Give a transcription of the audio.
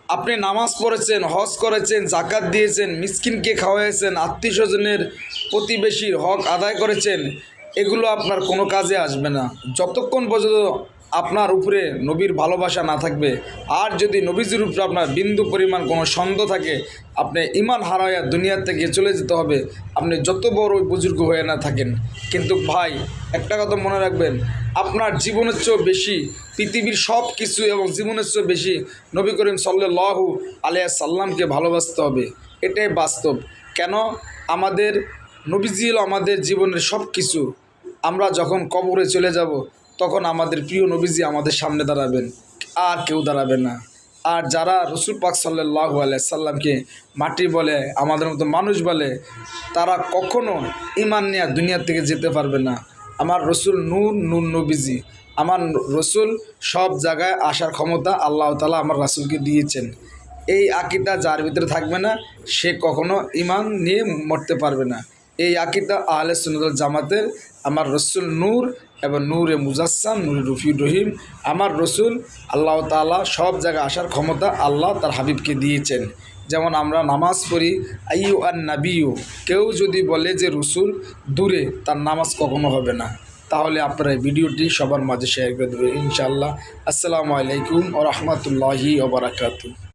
আপনি নামাজ পড়েছেন, হজ করেছেন, জাকাত দিয়েছেন, মিসকিনকে খাওয়াইছেন, আত্মীয়স্বজনের প্রতিবেশীর হক আদায় করেছেন, এগুলো আপনার কোনো কাজে আসবে না যতক্ষণ পর্যন্ত আপনার উপরে নবীর ভালোবাসা না থাকবে। আর যদি নবীজির উপরে আপনার বিন্দু পরিমাণ কোনো সন্দেহ থাকে, আপনি ঈমান হারাইয়া দুনিয়ার থেকে চলে যেতে হবে, আপনি যত বড় বুজুর্গ হয়ে না থাকেন। কিন্তু ভাই, একটা কথা মনে রাখবেন, আপনার জীবনের চেয়েও বেশি পৃথিবীর সব কিছু এবং জীবনের চেয়েও বেশি নবী করিম সাল্লাল্লাহু আলাইহি সাল্লামকে ভালোবাসতে হবে। এটাই বাস্তব। কেন? আমাদের নবীজি হলো আমাদের জীবনের সব কিছু। আমরা যখন কবরে চলে যাব, তখন আমাদের প্রিয় নবীজি আমাদের সামনে দাঁড়াবেন, আর কেউ দাঁড়াবে না। আর যারা রসুল পাক সাল্লাল্লাহু আলাইহি সাল্লামকে মাটি বলে, আমাদের মতো মানুষ বলে, তারা কখনো ঈমান নিয়ে দুনিয়া থেকে যেতে পারবে না। আমার রসুল নূর, নূর নবীজি। আমার রসুল সব জায়গায় আসার ক্ষমতা আল্লাহ তাআলা আমার রাসূলকে দিয়েছেন। এই আকীদা যার ভিতরে থাকবে না, সে কখনো ঈমান নিয়ে মরতে পারবে না। এই আকীদা আহলে সুন্নাত ওয়াল জামাতের। আমার রসুল নূর এবং নূরে মুজাসসাম, নূরে রফিউর রহিম। আমার রসুল আল্লাহ তাআলা সব জায়গায় আসার ক্ষমতা আল্লাহ তার হাবিবকে দিয়েছেন। যেমন আমরা নামাজ পড়ি আইয়ু আন নাবিয়ু, কেউ যদি বলে যে রসুল দূরে, তার নামাজ কখনো হবে না। তাহলে আপনারা এই ভিডিওটি সবার মাঝে শেয়ার করে দেবেন ইনশাআল্লাহ। আসসালামু আলাইকুম ওয়া রাহমাতুল্লাহি ওয়া বারাকাতুহু।